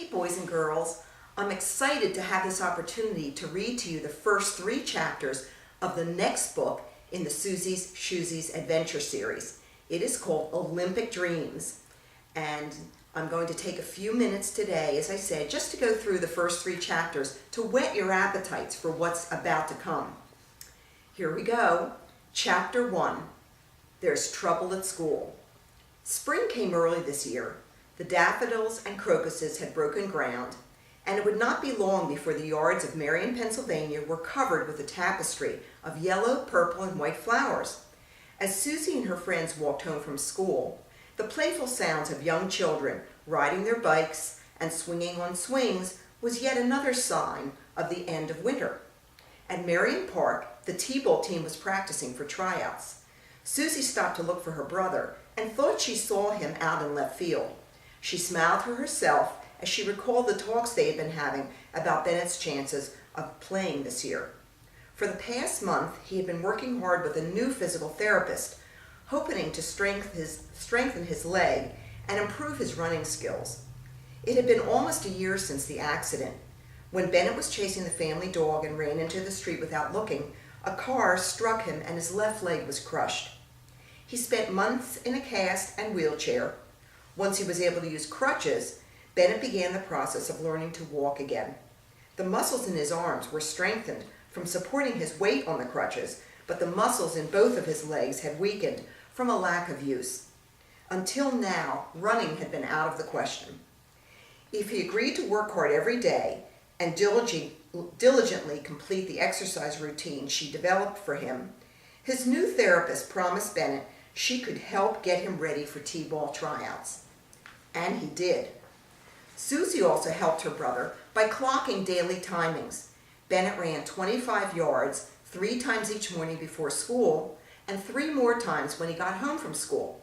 Hey boys and girls, I'm excited to have this opportunity to read to you the first 3 chapters of the next book in the Susie's Shoesies Adventure series. It is called Olympic Dreams, and I'm going to take a few minutes today, as I said, just to go through the first 3 chapters to whet your appetites for what's about to come. Here we go. Chapter 1, There's Trouble at School. Spring came early this year. The daffodils and crocuses had broken ground, and it would not be long before the yards of Marion, Pennsylvania were covered with a tapestry of yellow, purple, and white flowers. As Susie and her friends walked home from school, the playful sounds of young children riding their bikes and swinging on swings was yet another sign of the end of winter. At Marion Park, the T-ball team was practicing for tryouts. Susie stopped to look for her brother and thought she saw him out in left field. She smiled to herself as she recalled the talks they had been having about Bennett's chances of playing this year. For the past month, he had been working hard with a new physical therapist, hoping to strengthen his leg and improve his running skills. It had been almost a year since the accident. When Bennett was chasing the family dog and ran into the street without looking, a car struck him and his left leg was crushed. He spent months in a cast and wheelchair. Once he was able to use crutches, Bennett began the process of learning to walk again. The muscles in his arms were strengthened from supporting his weight on the crutches, but the muscles in both of his legs had weakened from a lack of use. Until now, running had been out of the question. If he agreed to work hard every day and diligently complete the exercise routine she developed for him, his new therapist promised Bennett she could help get him ready for T-ball tryouts. And he did. Susie also helped her brother by clocking daily timings. Bennett ran 25 yards 3 times each morning before school and 3 more times when he got home from school.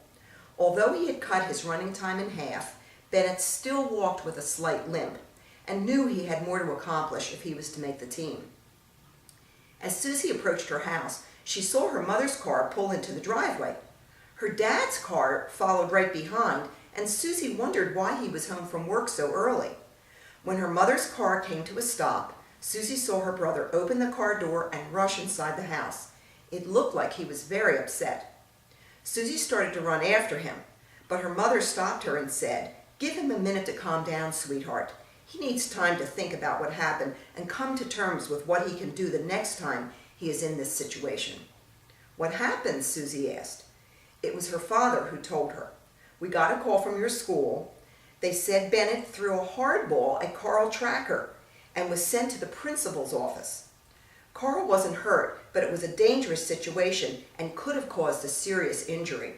Although he had cut his running time in half, Bennett still walked with a slight limp and knew he had more to accomplish if he was to make the team. As Susie approached her house, she saw her mother's car pull into the driveway. Her dad's car followed right behind, and Susie wondered why he was home from work so early. When her mother's car came to a stop, Susie saw her brother open the car door and rush inside the house. It looked like he was very upset. Susie started to run after him, but her mother stopped her and said, "Give him a minute to calm down, sweetheart. He needs time to think about what happened and come to terms with what he can do the next time he is in this situation." "What happened?" Susie asked. It was her father who told her. "We got a call from your school. They said Bennett threw a hard ball at Carl Tracker and was sent to the principal's office. Carl wasn't hurt, but it was a dangerous situation and could have caused a serious injury."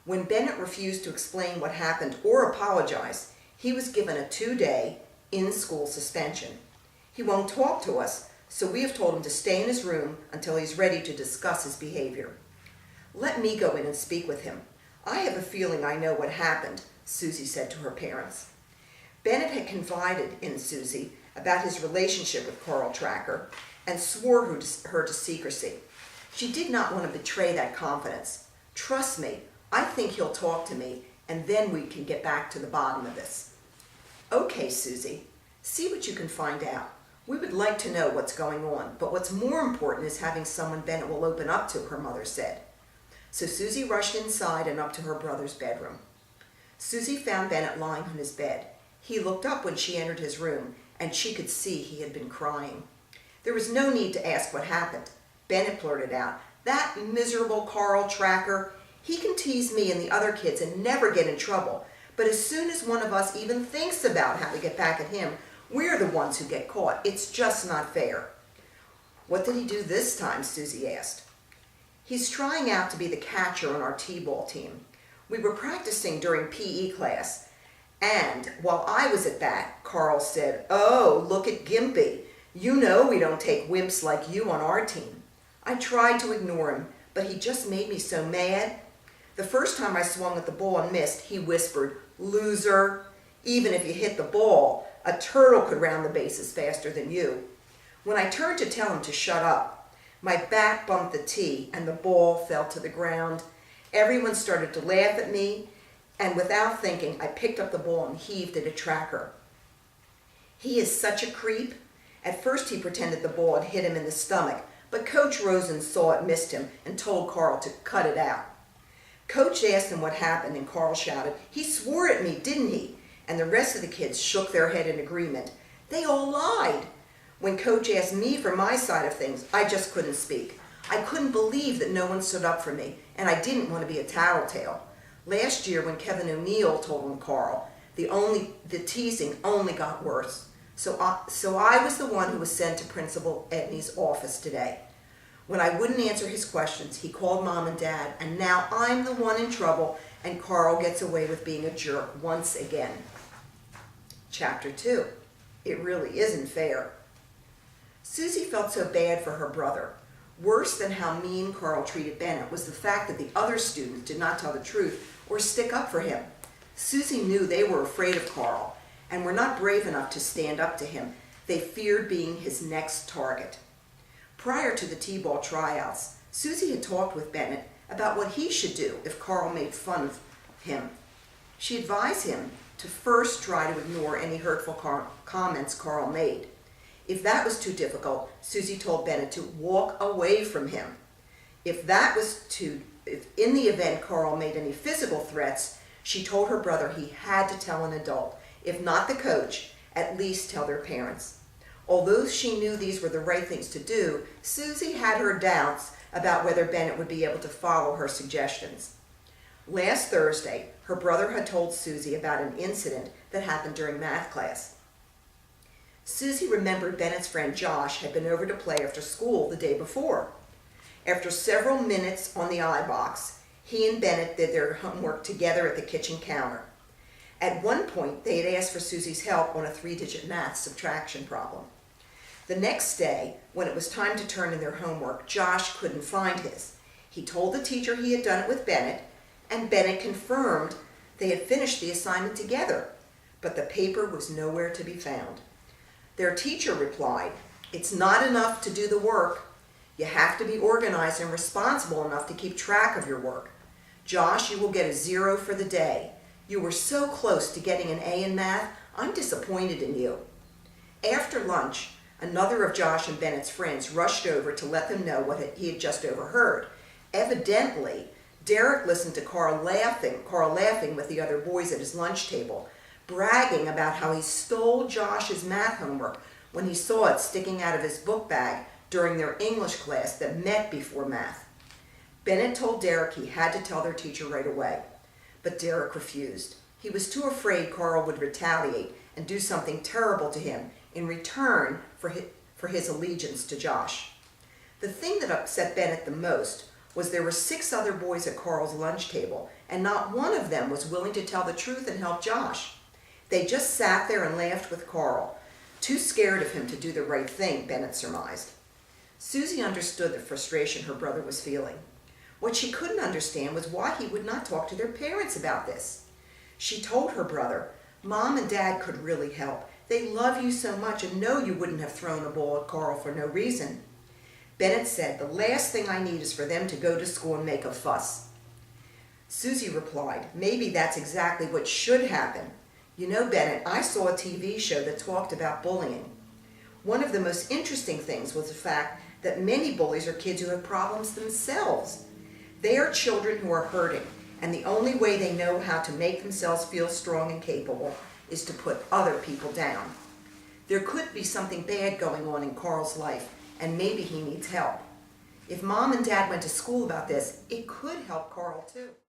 When Bennett refused to explain what happened or apologize, he was given a 2-day in-school suspension. He won't talk to us, so we have told him to stay in his room until he's ready to discuss his behavior. "Let me go in and speak with him. I have a feeling I know what happened," Susie said to her parents. Bennett had confided in Susie about his relationship with Carl Tracker and swore her to secrecy. She did not want to betray that confidence. "Trust me, I think he'll talk to me, and then we can get back to the bottom of this." "Okay, Susie, see what you can find out. We would like to know what's going on, but what's more important is having someone Bennett will open up to," her mother said. So Susie rushed inside and up to her brother's bedroom. Susie found Bennett lying on his bed. He looked up when she entered his room, and she could see he had been crying. There was no need to ask what happened. Bennett blurted out, "That miserable Carl Tracker. He can tease me and the other kids and never get in trouble. But as soon as one of us even thinks about how to get back at him, we're the ones who get caught. It's just not fair." "What did he do this time?" Susie asked. "He's trying out to be the catcher on our T-ball team. We were practicing during PE class, and while I was at bat, Carl said, 'Oh, look at Gimpy. You know we don't take wimps like you on our team.' I tried to ignore him, but he just made me so mad. The first time I swung at the ball and missed, he whispered, 'Loser. Even if you hit the ball, a turtle could round the bases faster than you.' When I turned to tell him to shut up, my bat bumped the tee and the ball fell to the ground. Everyone started to laugh at me, and without thinking, I picked up the ball and heaved it at Tracker. He is such a creep. At first he pretended the ball had hit him in the stomach, but Coach Rosen saw it missed him and told Carl to cut it out. Coach asked him what happened, and Carl shouted, "He swore at me, didn't he?" And the rest of the kids shook their head in agreement. They all lied. When Coach asked me for my side of things, I just couldn't speak. I couldn't believe that no one stood up for me, and I didn't want to be a tattletale. Last year when Kevin O'Neill told on Carl, the teasing only got worse. So I was the one who was sent to Principal Ed.D.'s office today. When I wouldn't answer his questions, he called Mom and Dad, and now I'm the one in trouble, and Carl gets away with being a jerk once again. Chapter 2. It really isn't fair. Susie felt so bad for her brother. Worse than how mean Carl treated Bennett was the fact that the other students did not tell the truth or stick up for him. Susie knew they were afraid of Carl and were not brave enough to stand up to him. They feared being his next target. Prior to the T-ball tryouts, Susie had talked with Bennett about what he should do if Carl made fun of him. She advised him to first try to ignore any hurtful comments Carl made. If that was too difficult, Susie told Bennett to walk away from him. If in the event Carl made any physical threats, she told her brother he had to tell an adult. If not the coach, at least tell their parents. Although she knew these were the right things to do, Susie had her doubts about whether Bennett would be able to follow her suggestions. Last Thursday, her brother had told Susie about an incident that happened during math class. Susie remembered Bennett's friend Josh had been over to play after school the day before. After several minutes on the iBox, he and Bennett did their homework together at the kitchen counter. At one point, they had asked for Susie's help on a 3-digit math subtraction problem. The next day, when it was time to turn in their homework, Josh couldn't find his. He told the teacher he had done it with Bennett, and Bennett confirmed they had finished the assignment together, but the paper was nowhere to be found. Their teacher replied, "It's not enough to do the work. You have to be organized and responsible enough to keep track of your work. Josh, you will get a 0 for the day. You were so close to getting an A in math. I'm disappointed in you." After lunch, another of Josh and Bennett's friends rushed over to let them know what he had just overheard. Evidently, Derek listened to Carl laughing with the other boys at his lunch table, bragging about how he stole Josh's math homework when he saw it sticking out of his book bag during their English class that met before math. Bennett told Derek he had to tell their teacher right away, but Derek refused. He was too afraid Carl would retaliate and do something terrible to him in return for his allegiance to Josh. The thing that upset Bennett the most was there were 6 other boys at Carl's lunch table, and not one of them was willing to tell the truth and help Josh. They just sat there and laughed with Carl, too scared of him to do the right thing, Bennett surmised. Susie understood the frustration her brother was feeling. What she couldn't understand was why he would not talk to their parents about this. She told her brother, "Mom and Dad could really help. They love you so much and know you wouldn't have thrown a ball at Carl for no reason." Bennett said, "The last thing I need is for them to go to school and make a fuss." Susie replied, "Maybe that's exactly what should happen. You know, Bennett, I saw a TV show that talked about bullying. One of the most interesting things was the fact that many bullies are kids who have problems themselves. They are children who are hurting, and the only way they know how to make themselves feel strong and capable is to put other people down. There could be something bad going on in Carl's life, and maybe he needs help. If Mom and Dad went to school about this, it could help Carl too."